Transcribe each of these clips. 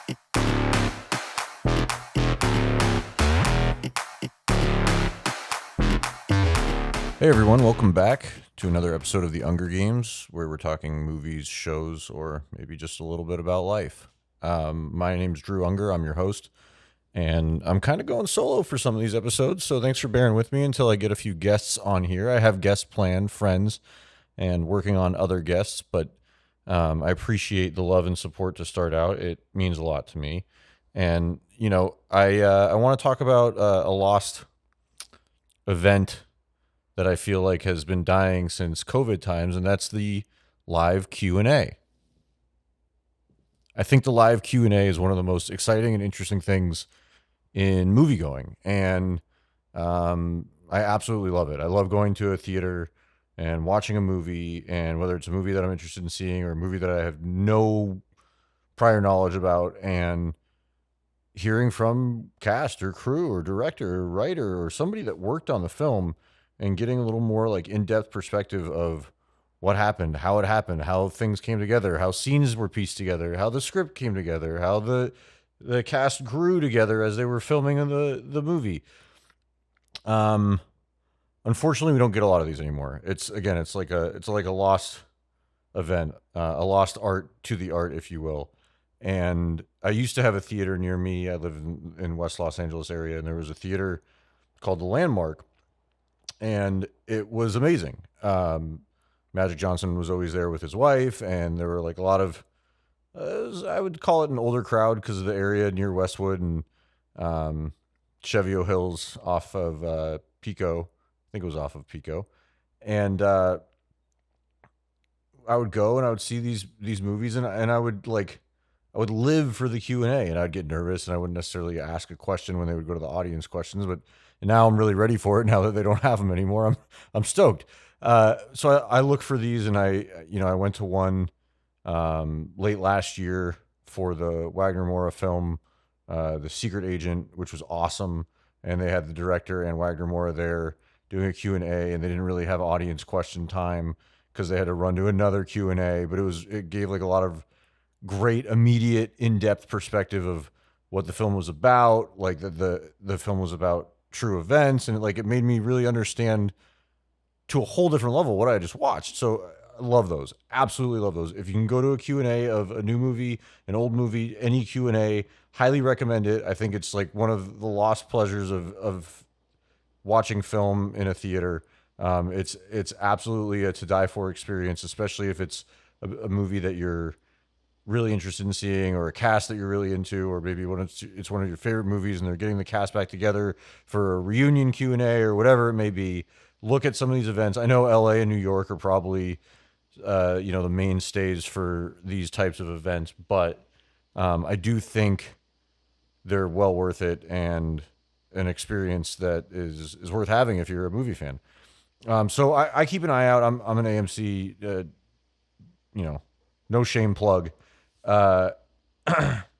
Hey everyone, welcome back to another episode of the Hunger Games, where we're talking movies, shows, or maybe just a little bit about life. My name's Drew Unger, I'm your host, and I'm kind of going solo for some of these episodes, so thanks for bearing with me until I get a few guests on here. I have guests planned, friends, and working on other guests, but I appreciate the love and support to start out. It means a lot to me. And, I want to talk about a lost event that I feel like has been dying since COVID times, and that's the live Q&A. I think the live Q&A is one of the most exciting and interesting things in moviegoing, and I absolutely love it. I love going to a theater and watching a movie, and whether it's a movie that I'm interested in seeing or a movie that I have no prior knowledge about, and hearing from cast or crew or director or writer or somebody that worked on the film and getting a little more like in-depth perspective of what happened, how things came together, how scenes were pieced together, how the script came together, how the cast grew together as they were filming in the movie. Unfortunately, we don't get a lot of these anymore. It's like a lost event, a lost art to the art, if you will. And I used to have a theater near me. I live in West Los Angeles area, and there was a theater called the Landmark, and it was amazing. Magic Johnson was always there with his wife, and there were like a lot of, I would call it an older crowd because of the area near Westwood and Chevio Hills off of Pico. I think it was off of Pico. And I would go and I would see these movies, and I would live for the Q&A, and I'd get nervous, and I wouldn't necessarily ask a question when they would go to the audience questions, but now I'm really ready for it now that they don't have them anymore. I'm stoked. So I look for these, and I went to one late last year for the Wagner Moura film, The Secret Agent, which was awesome, and they had the director and Wagner Moura there doing a Q&A, and they didn't really have audience question time because they had to run to another Q&A, but it gave like a lot of great immediate in-depth perspective of what the film was about. Like the film was about true events, and it made me really understand to a whole different level what I just watched. So I love those, absolutely love those. If you can go to a Q&A of a new movie, an old movie, any Q&A, highly recommend it. I think it's like one of the lost pleasures of watching film in a theater. It's absolutely a to die for experience, especially if it's a movie that you're really interested in seeing, or a cast that you're really into, or maybe it's one of your favorite movies and they're getting the cast back together for a reunion Q&A or whatever it may be. Look at some of these events. I know LA and New York are probably the mainstays for these types of events, but I do think they're well worth it and an experience that is worth having if you're a movie fan. So I keep an eye out. I'm an AMC no shame plug.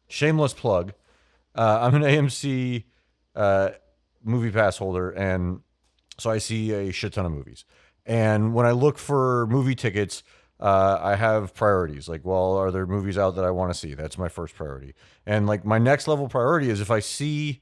Shameless plug. I'm an AMC movie pass holder, and so I see a shit ton of movies. And when I look for movie tickets, I have priorities. Like, well, are there movies out that I want to see? That's my first priority. And like my next level priority is if I see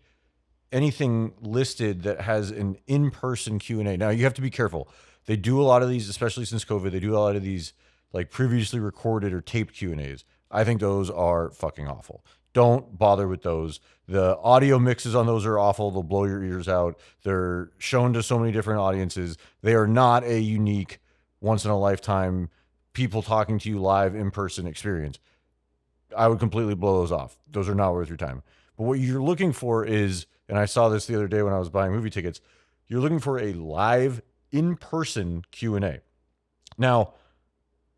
anything listed that has an in-person Q&A. Now, you have to be careful. They do a lot of these, especially since COVID, they do a lot of these like previously recorded or taped Q&As. I think those are fucking awful. Don't bother with those. The audio mixes on those are awful. They'll blow your ears out. They're shown to so many different audiences. They are not a unique, once in a lifetime, people talking to you live in person experience. I would completely blow those off. Those are not worth your time. But what you're looking for is, and I saw this the other day when I was buying movie tickets, you're looking for a live in-person Q&A. Now,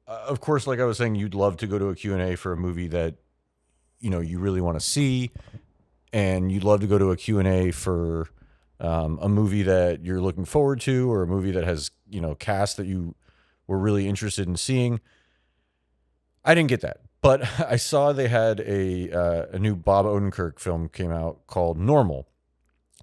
of course, like I was saying, you'd love to go to a Q&A for a movie that, you really want to see, and you'd love to go to a Q&A for a movie that you're looking forward to, or a movie that has, cast that you were really interested in seeing. I didn't get that, but I saw they had a new Bob Odenkirk film came out called Normal.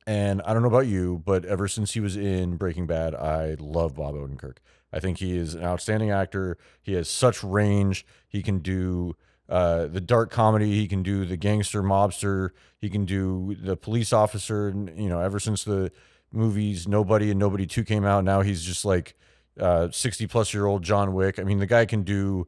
And I don't know about you, but ever since he was in Breaking Bad, I love Bob Odenkirk. I think he is an outstanding actor. He has such range. He can do the dark comedy. He can do the gangster mobster. He can do the police officer. And, ever since the movies Nobody and Nobody 2 came out, now he's just like 60 plus year old John Wick. I mean, the guy can do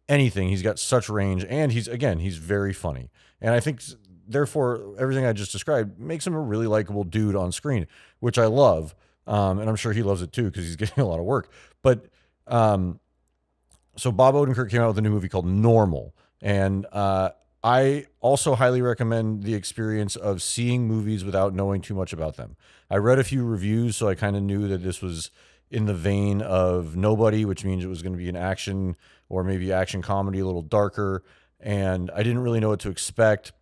anything. He's got such range, and he's very funny. And I think therefore everything I just described makes him a really likable dude on screen, which I love. And I'm sure he loves it too because he's getting a lot of work. But so Bob Odenkirk came out with a new movie called Normal, and I also highly recommend the experience of seeing movies without knowing too much about them. I read a few reviews, so I kind of knew that this was in the vein of Nobody, which means it was going to be an action or maybe action comedy, a little darker. And I didn't really know what to expect.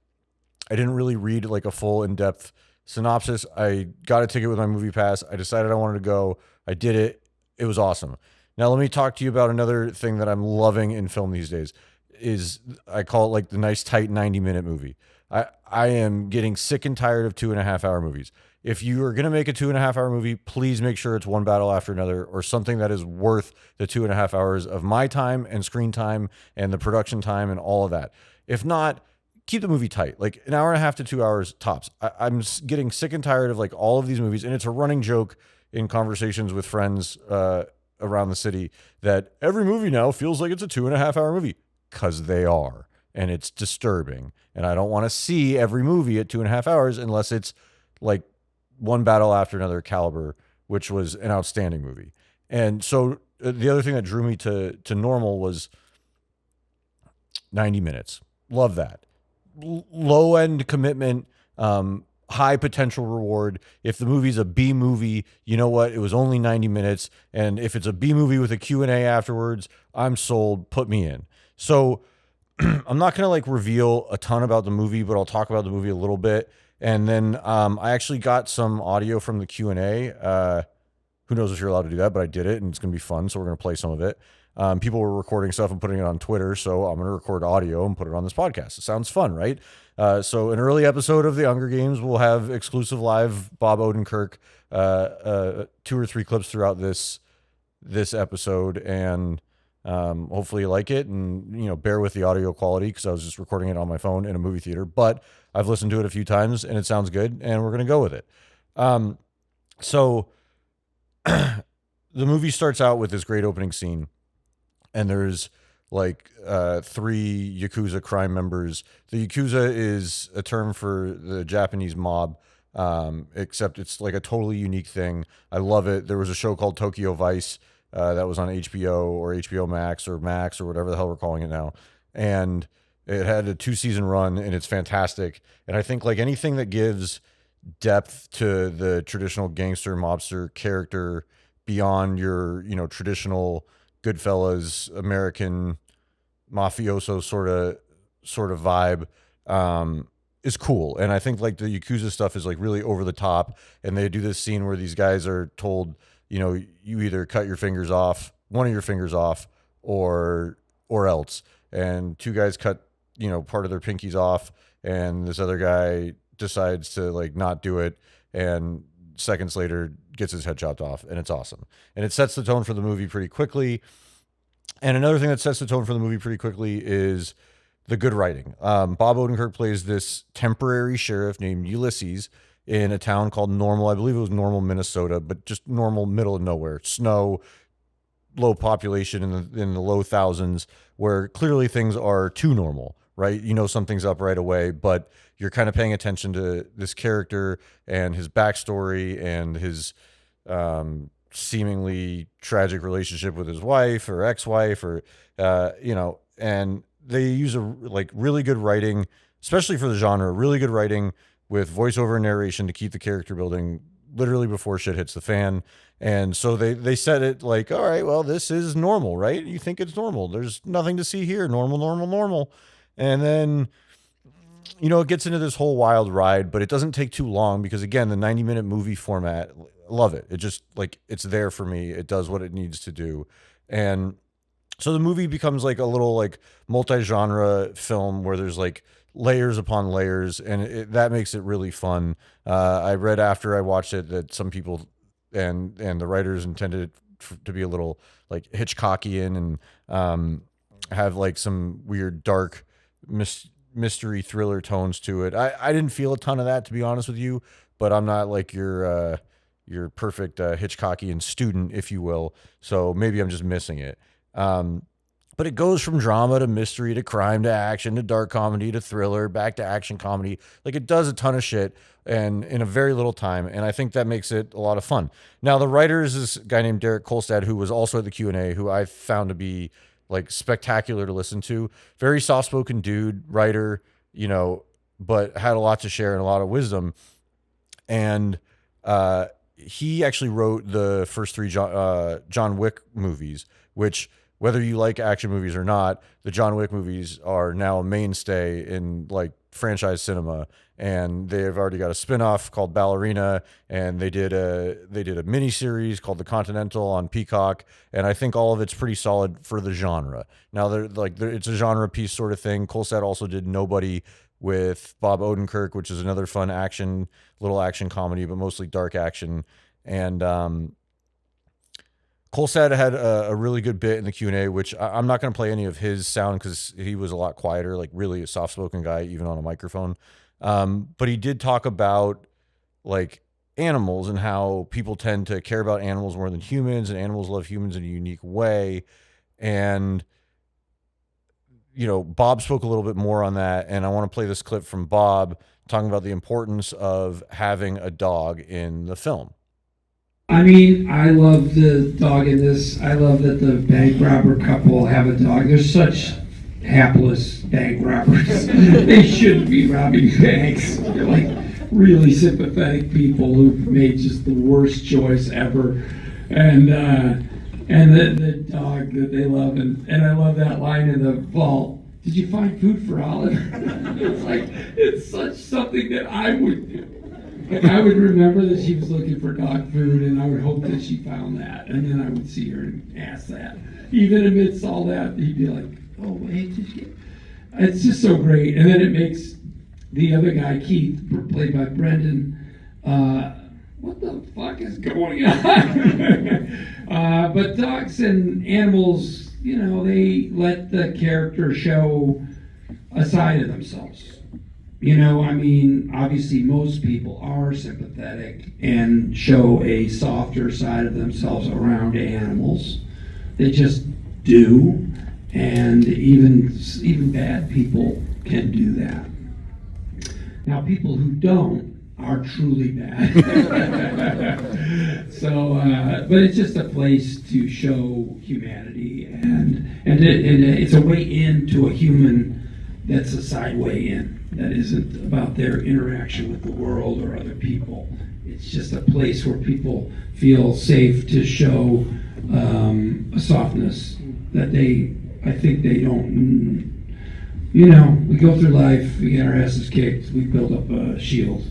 I didn't really read like a full in-depth synopsis. I got a ticket with my movie pass. I decided I wanted to go. I did it. It was awesome. Now let me talk to you about another thing that I'm loving in film these days. Is I call it like the nice tight 90-minute movie. I am getting sick and tired of 2.5 hour movies. If you are going to make a 2.5 hour movie, please make sure it's one battle after another or something that is worth the 2.5 hours of my time and screen time and the production time and all of that. If not, keep the movie tight, like an hour and a half to 2 hours tops. I'm getting sick and tired of like all of these movies. And it's a running joke in conversations with friends around the city that every movie now feels like it's a 2.5 hour movie, because they are. And it's disturbing. And I don't want to see every movie at 2.5 hours unless it's like one battle after another caliber, which was an outstanding movie. And so the other thing that drew me to Normal was 90 minutes. Love that. Low end commitment, high potential reward. If the movie's a B movie, you know what? It was only 90 minutes. And if it's a B movie with a Q&A afterwards, I'm sold. Put me in. So I'm not going to like reveal a ton about the movie, but I'll talk about the movie a little bit. And then I actually got some audio from the Q&A. Who knows if you're allowed to do that, but I did it and it's going to be fun. So we're going to play some of it. People were recording stuff and putting it on Twitter. So I'm going to record audio and put it on this podcast. It sounds fun, right? So an early episode of the Hunger Games will have exclusive live Bob Odenkirk, 2 or 3 clips throughout this episode. And hopefully you like it, and bear with the audio quality because I was just recording it on my phone in a movie theater, but I've listened to it a few times and it sounds good, and we're going to go with it. So the movie starts out with this great opening scene, and there's like 3 Yakuza crime members. The Yakuza is a term for the Japanese mob, except it's like a totally unique thing. I love it. There was a show called Tokyo Vice that was on HBO or HBO Max or whatever the hell we're calling it now. And it had a 2-season run, and it's fantastic. And I think like anything that gives depth to the traditional gangster mobster character beyond your, traditional Goodfellas, American mafioso sort of vibe, is cool. And I think like the Yakuza stuff is like really over the top. And they do this scene where these guys are told, you either cut your fingers off, one of your fingers off, or else. And 2 guys cut, part of their pinkies off, and this other guy decides to like not do it, and seconds later gets his head chopped off, and it's awesome. And it sets the tone for the movie pretty quickly. And another thing that sets the tone for the movie pretty quickly is the good writing. Bob Odenkirk plays this temporary sheriff named Ulysses in a town called Normal. I believe it was Normal, Minnesota, but just normal, middle of nowhere. Snow, low population in the low thousands, where clearly things are too normal, right? Something's up right away, but you're kind of paying attention to this character and his backstory and his seemingly tragic relationship with his wife or ex-wife, or and they use a like really good writing, especially for the genre, really good writing with voiceover and narration to keep the character building literally before shit hits the fan. And so they said it like, all right, well, this is normal, right? You think it's normal. There's nothing to see here. Normal, normal, normal. And then, it gets into this whole wild ride, but it doesn't take too long because, again, the 90-minute movie format, love it. It just like, it's there for me. It does what it needs to do. And so the movie becomes like a little like multi-genre film where there's like layers upon layers, and that makes it really fun. I read after I watched it that some people and the writers intended it to be a little like Hitchcockian and have like some weird dark mystery thriller tones to it. I didn't feel a ton of that, to be honest with you, but I'm not like your perfect Hitchcockian student, if you will. So maybe I'm just missing it. Um, but it goes from drama to mystery to crime to action to dark comedy to thriller back to action comedy. Like it does a ton of shit and in a very little time, and I think that makes it a lot of fun. Now the writer is this guy named Derek Kolstad, who was also at the Q&A, who I found to be like spectacular to listen to. Very soft-spoken dude, writer, but had a lot to share and a lot of wisdom. And he actually wrote the first three John Wick movies, which, whether you like action movies or not, the John Wick movies are now a mainstay in like franchise cinema. And they've already got a spin-off called Ballerina, and they did a mini series called The Continental on Peacock, and I think all of it's pretty solid for the genre. Now it's a genre piece sort of thing. Kolstad also did Nobody with Bob Odenkirk, which is another fun little action comedy, but mostly dark action. And Kolstad had a really good bit in the Q&A, which I'm not going to play any of his sound because he was a lot quieter, like really a soft-spoken guy, even on a microphone. But he did talk about like animals and how people tend to care about animals more than humans, and animals love humans in a unique way. And, Bob spoke a little bit more on that, and I want to play this clip from Bob talking about the importance of having a dog in the film. I mean, I love the dog in this. I love that the bank robber couple have a dog. They're such hapless bank robbers. They shouldn't be robbing banks. They're like really sympathetic people who've made just the worst choice ever. And the dog that they love, and I love that line in the vault. Did you find food for Olive? It's such something that I would do. Like I would remember that she was looking for dog food, and I would hope that she found that, and then I would see her and ask that. Even amidst all that, he'd be like, "Oh, hey, did you get?" It's just so great, and then it makes the other guy, Keith, played by Brendan. What the fuck is going on? But dogs and animals, they let the character show a side of themselves. Obviously most people are sympathetic and show a softer side of themselves around animals. They just do, and even bad people can do that. Now, people who don't are truly bad. But it's just a place to show humanity, and it's a way into a human that's a side way in. That isn't about their interaction with the world or other people. It's just a place where people feel safe to show a softness that I think they don't. We go through life, we get our asses kicked, we build up a shield.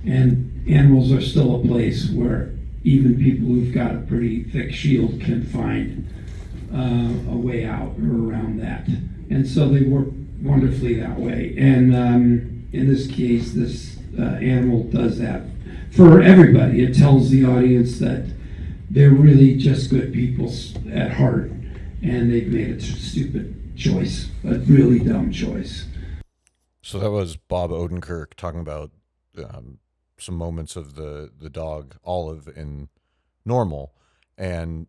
And animals are still a place where even people who've got a pretty thick shield can find a way out or around that. And so they work wonderfully that way. And in this case, this animal does that for everybody. It tells the audience that they're really just good people at heart, and they've made a stupid choice, a really dumb choice. So that was Bob Odenkirk talking about some moments of the dog Olive in Normal. And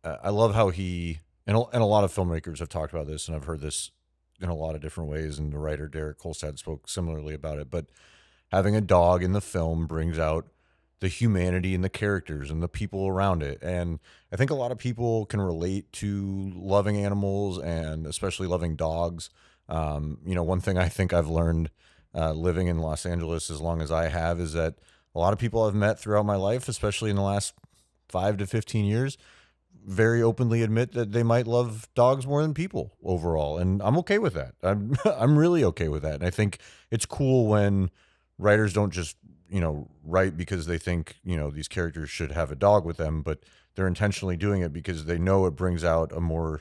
I love how he, and a lot of filmmakers have talked about this, and I've heard this in a lot of different ways, and the writer Derek Kolstad spoke similarly about it, but having a dog in the film brings out the humanity and the characters and the people around it. And I think a lot of people can relate to loving animals, and especially loving dogs. One thing I think I've learned living in Los Angeles as long as I have is that a lot of people I've met throughout my life, especially in the last 5 to 15 years, very openly admit that they might love dogs more than people overall. And I'm okay with that. I'm really okay with that. And I think it's cool when writers don't just, write because they think, these characters should have a dog with them, but they're intentionally doing it because they know it brings out a more,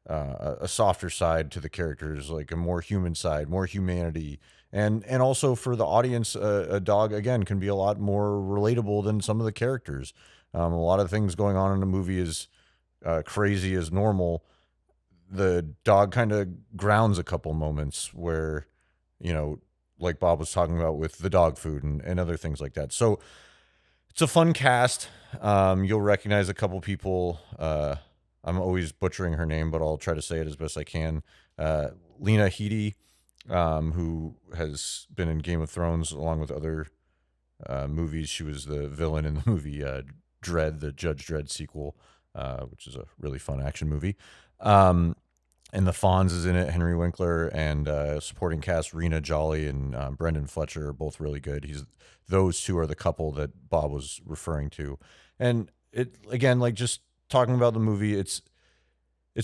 a softer side to the characters, like a more human side, more humanity. And also for the audience, a dog, again, can be a lot more relatable than some of the characters. A lot of things going on in the movie is crazy as normal. the dog kind of grounds a couple moments where, like Bob was talking about with the dog food and other things like that. So it's a fun cast. You'll recognize a couple people. I'm always butchering her name, but I'll try to say it as best I can. Lena Headey, who has been in Game of Thrones along with other movies. She was the villain in the movie Dredd, the Judge Dredd sequel, which is a really fun action movie. And the Fonz is in it, Henry Winkler, and supporting cast Rena Jolly and Brendan Fletcher are both really good. Those two are the couple that Bob was referring to. And it, again, like just talking about the movie, it's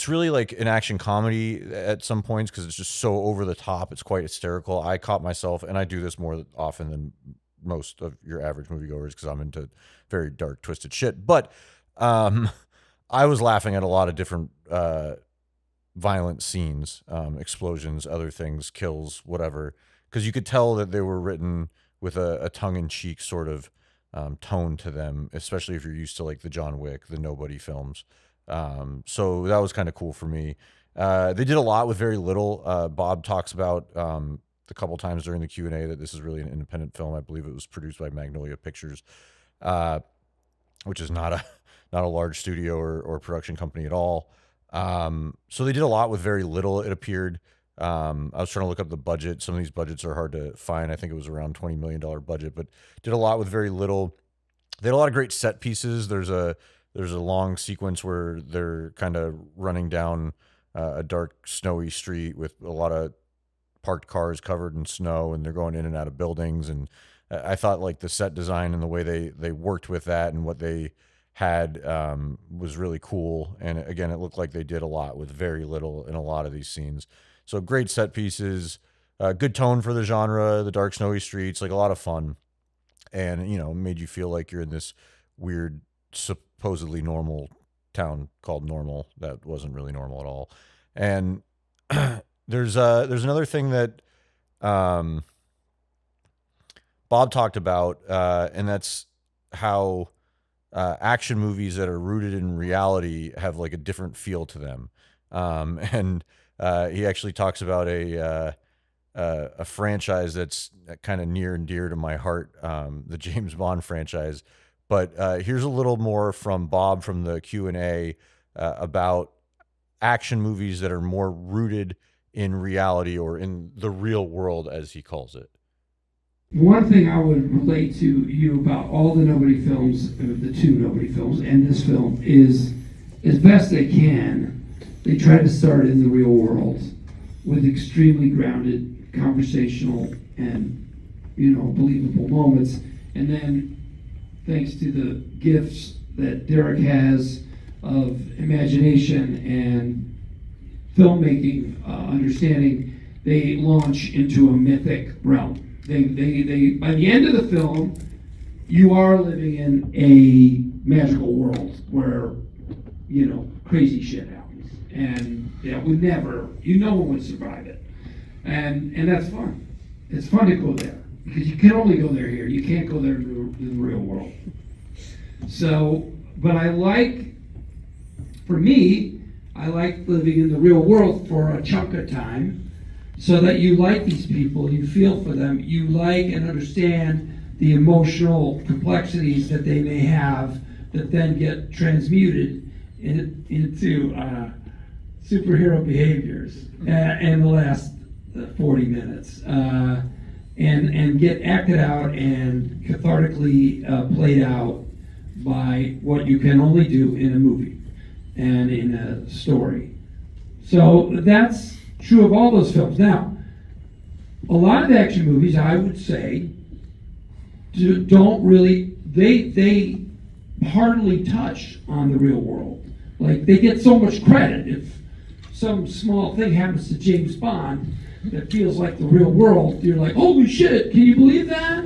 really like an action comedy at some points because it's just so over the top. It's quite hysterical. I caught myself, and I do this more often than most of your average moviegoers because I'm into very dark, twisted shit. But I was laughing at a lot of different violent scenes, explosions, other things, kills, whatever, because you could tell that they were written with a tongue-in-cheek sort of tone to them, especially if you're used to like the John Wick, the Nobody films. So that was kind of cool for me. They did a lot with very little. Bob talks about a couple times during the Q&A that this is really an independent film. I believe it was produced by Magnolia Pictures, which is not a large studio or production company at all. So they did a lot with very little, it appeared. I was trying to look up the budget. Some of these budgets are hard to find. I think it was around $20 million budget, but did a lot with very little. They had a lot of great set pieces. There's a long sequence where they're kind of running down a dark, snowy street with a lot of parked cars covered in snow, and they're going in and out of buildings. And I thought like the set design and the way they worked with that and what they had was really cool. And again, it looked like they did a lot with very little in a lot of these scenes. So great set pieces, good tone for the genre, the dark, snowy streets, like a lot of fun. And, made you feel like you're in this weird, supposedly normal town called Normal that wasn't really normal at all. And there's another thing that Bob talked about, and that's how action movies that are rooted in reality have like a different feel to them. And he actually talks about a franchise that's kind of near and dear to my heart, the James Bond franchise. But here's a little more from Bob from the Q&A about action movies that are more rooted in reality or in the real world, as he calls it. One thing I would relate to you about all the Nobody films, the two Nobody films, and this film is, as best they can, they try to start in the real world with extremely grounded, conversational, and believable moments, and then thanks to the gifts that Derek has of imagination and filmmaking understanding, they launch into a mythic realm. They by the end of the film, you are living in a magical world where crazy shit happens, and that would never, no one would survive it, and that's fun. It's fun to go there because you can only go there here. You can't go there in the real world. So, but I like living in the real world for a chunk of time, so that you like these people, you feel for them, you like and understand the emotional complexities that they may have that then get transmuted into superhero behaviors in the last 40 minutes and get acted out and cathartically played out by what you can only do in a movie and in a story. So that's true of all those films. Now, a lot of action movies, I would say, don't really, they hardly touch on the real world. Like, they get so much credit. If some small thing happens to James Bond that feels like the real world, you're like, holy shit, can you believe that?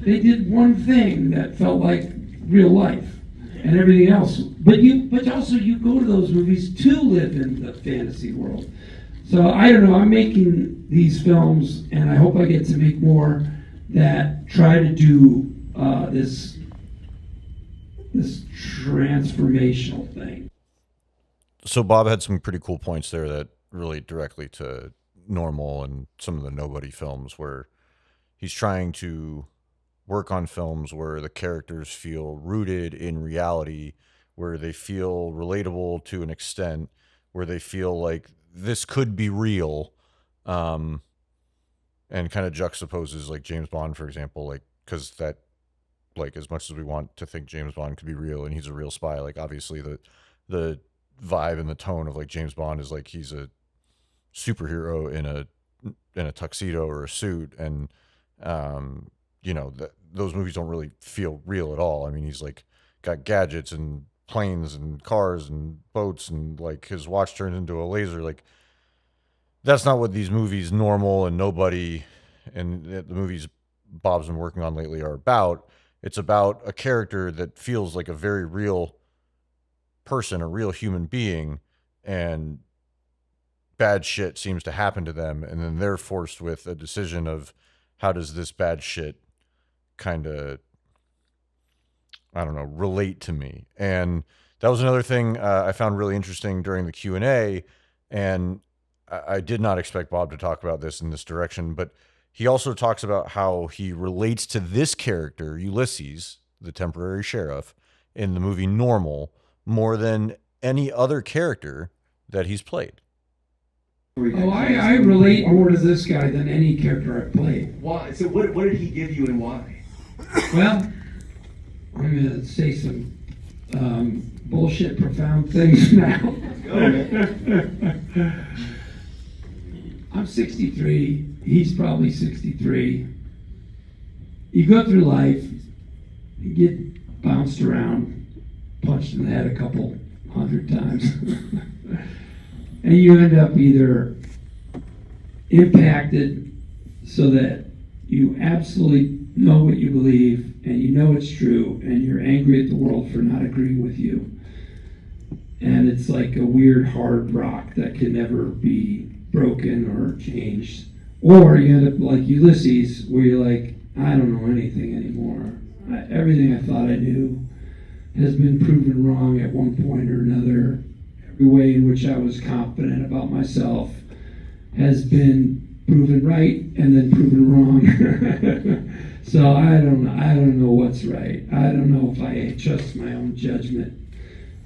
They did one thing that felt like real life and everything else. But also you go to those movies to live in the fantasy world. So I don't know, I'm making these films, and I hope I get to make more that try to do this transformational thing. So Bob had some pretty cool points there that relate directly to Normal and some of the Nobody films, where he's trying to work on films where the characters feel rooted in reality, where they feel relatable to an extent, where they feel like this could be real, um, and kind of juxtaposes like James Bond, for example, like because that, like, as much as we want to think James Bond could be real and he's a real spy, like obviously the vibe and the tone of like James Bond is like he's a superhero in a tuxedo or a suit, and um, those movies don't really feel real at all. I mean, he's like got gadgets and planes and cars and boats, and like his watch turns into a laser. Like that's not what these movies, Normal and Nobody, and the movies Bob's been working on lately are about. It's about a character that feels like a very real person, a real human being, and bad shit seems to happen to them, and then they're forced with a decision of how does this bad shit kind of, I don't know, relate to me. And that was another thing I found really interesting during the Q&A, and I did not expect Bob to talk about this in this direction, but he also talks about how he relates to this character, Ulysses, the temporary sheriff, in the movie Normal more than any other character that he's played. Oh, I relate more to this guy than any character I've played. Why? So what did he give you and why? Well, I'm going to say some bullshit, profound things now. Go, man. I'm 63. He's probably 63. You go through life, you get bounced around, punched in the head a couple hundred times. And you end up either impacted so that you absolutely know what you believe and you know it's true and you're angry at the world for not agreeing with you. And it's like a weird hard rock that can never be broken or changed. Or you end up like Ulysses, where you're like, I don't know anything anymore. Everything I thought I knew has been proven wrong at one point or another. Every way in which I was confident about myself has been proven right and then proven wrong. So I don't know what's right. I don't know if I trust my own judgment.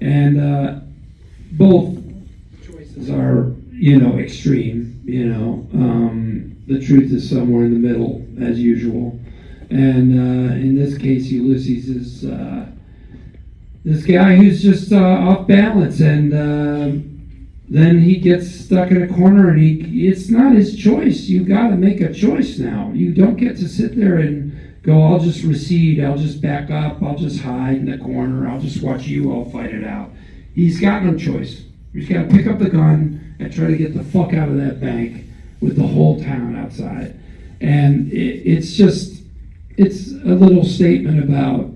And both choices are, extreme. The truth is somewhere in the middle, as usual. And in this case, Ulysses is this guy who's just off balance, and then he gets stuck in a corner, and it's not his choice. You got to make a choice now. You don't get to sit there and go, I'll just recede, I'll just back up, I'll just hide in the corner, I'll just watch you all fight it out. He's got no choice. He's got to pick up the gun and try to get the fuck out of that bank with the whole town outside. And it's a little statement about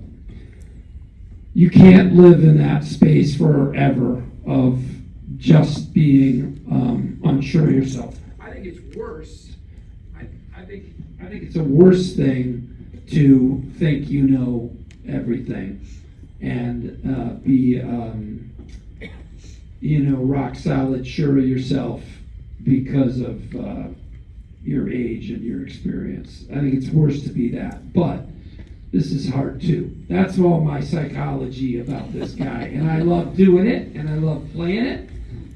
you can't live in that space forever of just being unsure of yourself. I think it's worse. I think it's a worse thing to think you know everything and be rock solid sure of yourself because of your age and your experience. I think it's worse to be that, but this is hard too. That's all my psychology about this guy, and I love doing it, and I love playing it,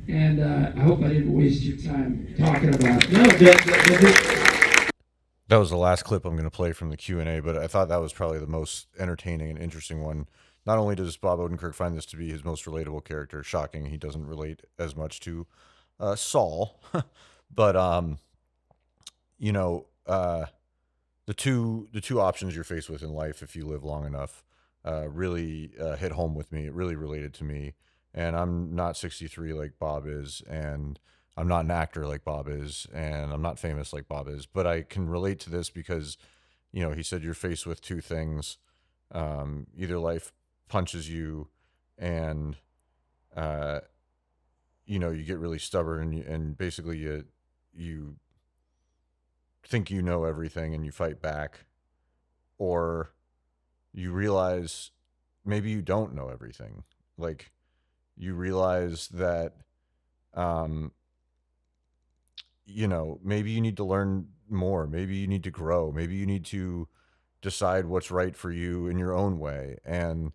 and I hope I didn't waste your time talking about it. No, That was the last clip I'm going to play from the Q&A, but I thought that was probably the most entertaining and interesting one. Not only does Bob Odenkirk find this to be his most relatable character, shocking he doesn't relate as much to Saul, but the two options you're faced with in life if you live long enough really hit home with me. It really related to me, and I'm not 63 like Bob is, and I'm not an actor like Bob is, and I'm not famous like Bob is, but I can relate to this because, he said you're faced with two things. Either life punches you and, you get really stubborn and basically you think you know everything and you fight back, or you realize maybe you don't know everything. Like, you realize that, um, maybe you need to learn more. Maybe you need to grow. Maybe you need to decide what's right for you in your own way. And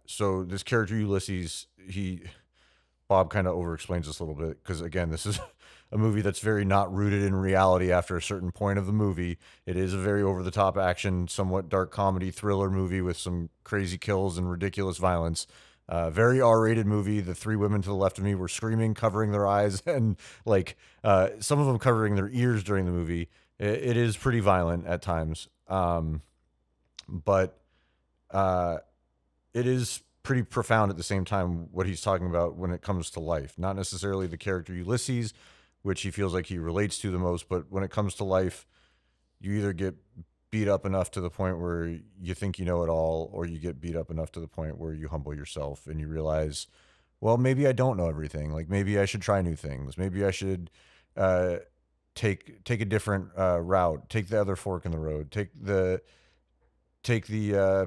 so this character Ulysses, Bob kind of over explains this a little bit because, again, this is a movie that's very not rooted in reality after a certain point of the movie. It is a very over the top action, somewhat dark comedy thriller movie with some crazy kills and ridiculous violence. Very R-rated movie. The three women to the left of me were screaming, covering their eyes, and like some of them covering their ears during the movie. It is pretty violent at times, but uh, it is pretty profound at the same time what he's talking about when it comes to life. Not necessarily the character Ulysses, which he feels like he relates to the most, but when it comes to life, you either get beat up enough to the point where you think you know it all, or you get beat up enough to the point where you humble yourself and you realize, well, maybe I don't know everything. Like maybe I should try new things. Maybe I should uh, take a different route. Take the other fork in the road. Take the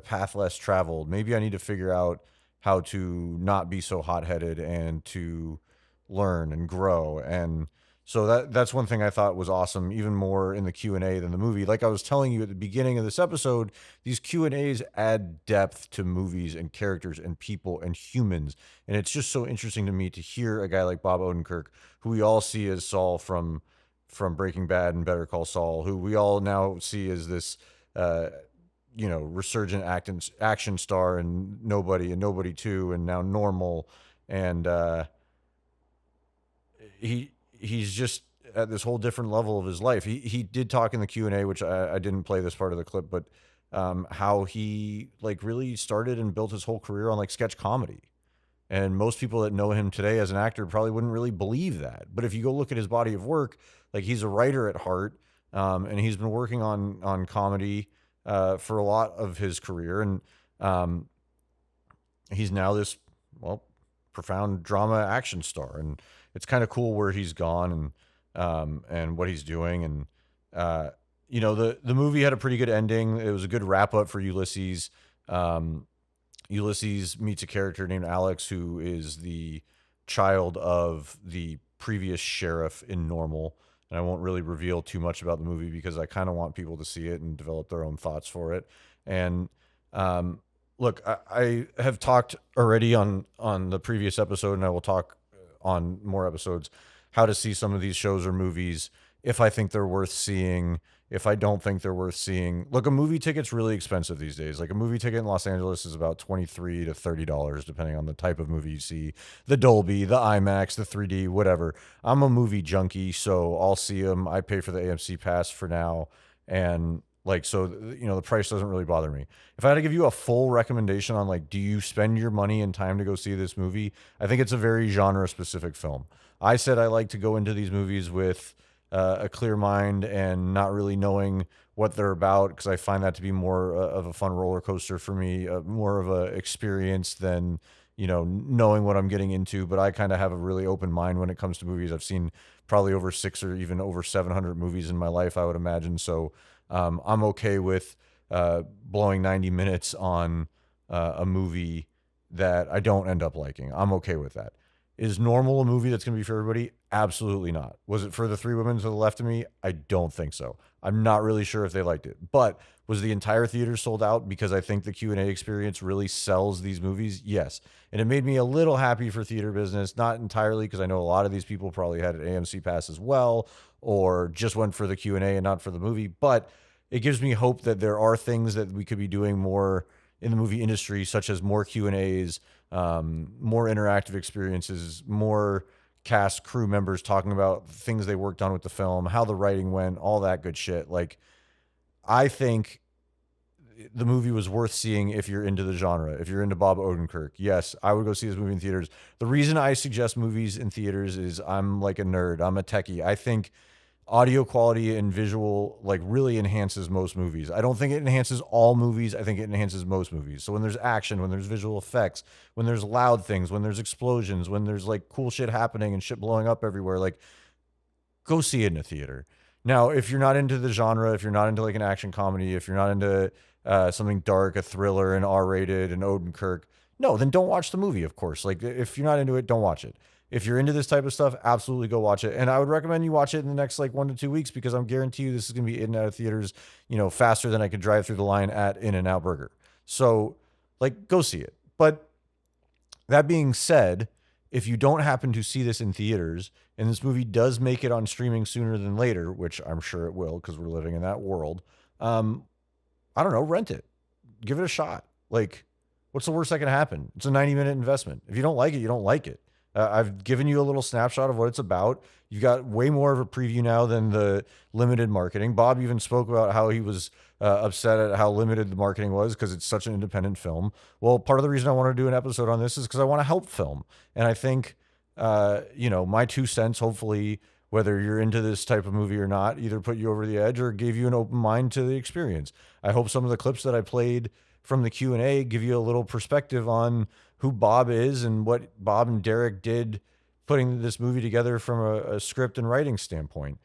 path less traveled. Maybe I need to figure out how to not be so hot headed and to learn and grow. And so that's one thing I thought was awesome, even more in the Q&A than the movie. Like I was telling you at the beginning of this episode, these Q&As add depth to movies and characters and people and humans. And it's just so interesting to me to hear a guy like Bob Odenkirk, who we all see as Saul from Breaking Bad and Better Call Saul, who we all now see as this resurgent action star and Nobody 2 and now Normal. And he's just at this whole different level of his life. He did talk in the Q&A, which I didn't play this part of the clip, but how he like really started and built his whole career on like sketch comedy. And most people that know him today as an actor probably wouldn't really believe that. But if you go look at his body of work, like he's a writer at heart, and he's been working on comedy for a lot of his career, and he's now this profound drama action star, and it's kind of cool where he's gone and what he's doing, and the movie had a pretty good ending. It was a good wrap up for Ulysses. Ulysses meets a character named Alex, who is the child of the previous sheriff in Normal. And I won't really reveal too much about the movie because I kind of want people to see it and develop their own thoughts for it. And look, I have talked already on the previous episode, and I will talk on more episodes, how to see some of these shows or movies, if I think they're worth seeing, if I don't think they're worth seeing. Look, a movie ticket's really expensive these days. Like a movie ticket in Los Angeles is about $23 to $30, depending on the type of movie you see. The Dolby, the IMAX, the 3D, whatever. I'm a movie junkie, so I'll see them. I pay for the AMC pass for now. And like, so, the price doesn't really bother me. If I had to give you a full recommendation on like, do you spend your money and time to go see this movie? I think it's a very genre specific film. I said I like to go into these movies with a clear mind and not really knowing what they're about, because I find that to be more of a fun roller coaster for me, more of a experience than knowing what I'm getting into. But I kind of have a really open mind when it comes to movies. I've seen probably over 600 or even over 700 movies in my life, I would imagine. So I'm okay with blowing 90 minutes on a movie that I don't end up liking. I'm okay with that. Is Normal a movie that's going to be for everybody? Absolutely not. Was it for the three women to the left of me? I don't think so. I'm not really sure if they liked it. But was the entire theater sold out because I think the Q&A experience really sells these movies? Yes. And it made me a little happy for theater business, not entirely, because I know a lot of these people probably had an AMC pass as well, or just went for the Q&A and not for the movie. But it gives me hope that there are things that we could be doing more in the movie industry, such as more Q&As, more interactive experiences, more cast crew members talking about things they worked on with the film, how the writing went, all that good shit. Like, I think the movie was worth seeing if you're into the genre, if you're into Bob Odenkirk. Yes, I would go see this movie in theaters. The reason I suggest movies in theaters is I'm like a nerd. I'm a techie. I think audio quality and visual like really enhances most movies. I don't think it enhances all movies. I think it enhances most movies. So when there's action, when there's visual effects, when there's loud things, when there's explosions, when there's like cool shit happening and shit blowing up everywhere, like go see it in a theater. Now, if you're not into the genre, if you're not into like an action comedy, if you're not into something dark, a thriller, an R-rated, an Odenkirk, No, then don't watch the movie, of course. Like, if you're not into it, don't watch it. If you're into this type of stuff, absolutely go watch it. And I would recommend you watch it in the next like 1 to 2 weeks, because I'm guarantee you this is going to be in and out of theaters, faster than I could drive through the line at In-N-Out Burger. So, like, go see it. But that being said, if you don't happen to see this in theaters and this movie does make it on streaming sooner than later, which I'm sure it will because we're living in that world, I don't know, rent it. Give it a shot. Like, what's the worst that can happen? It's a 90-minute investment. If you don't like it, you don't like it. I've given you a little snapshot of what it's about. You've got way more of a preview now than the limited marketing. Bob even spoke about how he was upset at how limited the marketing was because it's such an independent film. Well, part of the reason I want to do an episode on this is because I want to help film. And I think, my 2 cents, hopefully, whether you're into this type of movie or not, either put you over the edge or gave you an open mind to the experience. I hope some of the clips that I played from the Q&A give you a little perspective on who Bob is and what Bob and Derek did putting this movie together from a script and writing standpoint.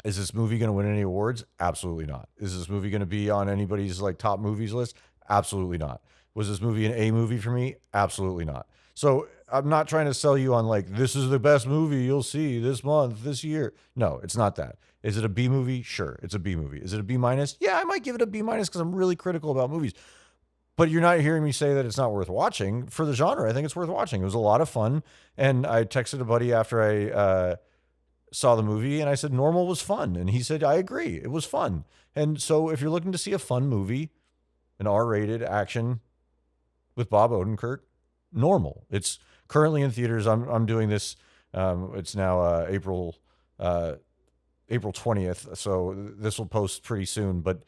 Is this movie going to win any awards? Absolutely not. Is this movie going to be on anybody's like top movies list? Absolutely not. Was this movie an A movie for me? Absolutely not. So I'm not trying to sell you on like, this is the best movie you'll see this month, this year. No, it's not that. Is it a B movie? Sure, it's a B movie. Is it a B minus? Yeah, I might give it a B minus because I'm really critical about movies. But you're not hearing me say that it's not worth watching. For the genre, I think it's worth watching. It was a lot of fun. And I texted a buddy after I saw the movie, and I said, Normal was fun. And he said, I agree. It was fun. And so if you're looking to see a fun movie, an R-rated action with Bob Odenkirk, Normal. It's currently in theaters. I'm doing this. It's now April 20th. So this will post pretty soon. But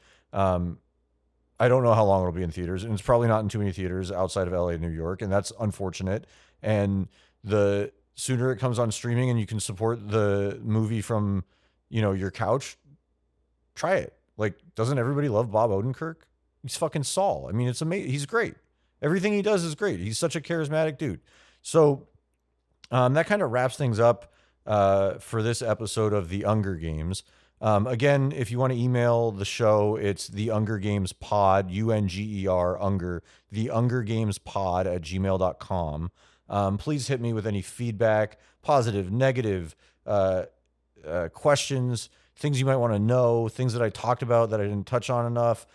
I don't know how long it'll be in theaters, and it's probably not in too many theaters outside of LA and New York, and that's unfortunate. And the sooner it comes on streaming and you can support the movie from, your couch, try it. Like, doesn't everybody love Bob Odenkirk? He's fucking Saul. I mean, it's amazing. He's great. Everything he does is great. He's such a charismatic dude. So that kind of wraps things up for this episode of The Unger Games. Again, if you want to email the show, it's the Unger Games Pod, UNGER, Unger, the Unger Games Pod at gmail.com. Please hit me with any feedback, positive, negative, questions, things you might want to know, things that I talked about that I didn't touch on enough,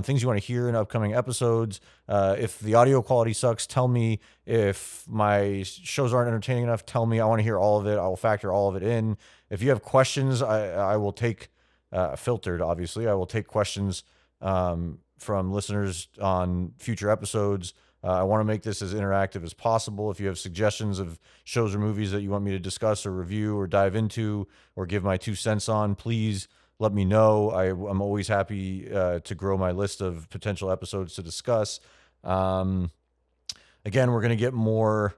things you want to hear in upcoming episodes. If the audio quality sucks, tell me. If my shows aren't entertaining enough, tell me. I want to hear all of it. I will factor all of it in. If you have questions, I will take, filtered, obviously. I will take questions from listeners on future episodes. I want to make this as interactive as possible. If you have suggestions of shows or movies that you want me to discuss or review or dive into or give my 2 cents on, please let me know. I'm always happy to grow my list of potential episodes to discuss. Again, we're going to get more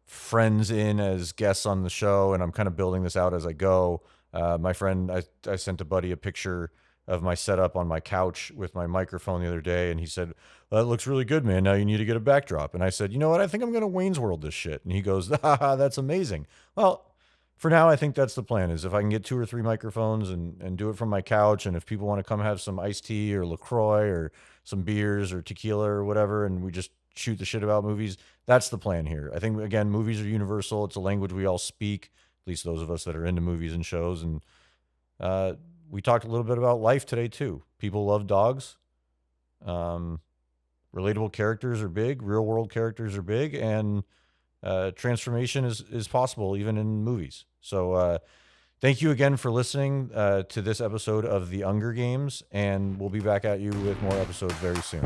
friends in as guests on the show, and I'm kind of building this out as I go. My friend, I sent a buddy a picture of my setup on my couch with my microphone the other day, and he said, well, that looks really good, man. Now you need to get a backdrop. And I said, you know what? I think I'm going to Wayne's World this shit. And he goes, that's amazing. Well, for now, I think that's the plan, is if I can get 2 or 3 microphones and do it from my couch, and if people want to come have some iced tea or LaCroix or some beers or tequila or whatever, and we just shoot the shit about movies, that's the plan here. I think, again, movies are universal. It's a language we all speak, at least those of us that are into movies and shows. And we talked a little bit about life today, too. People love dogs. Relatable characters are big. Real world characters are big. And transformation is possible even in movies. So thank you again for listening to this episode of The Unger Games. And we'll be back at you with more episodes very soon.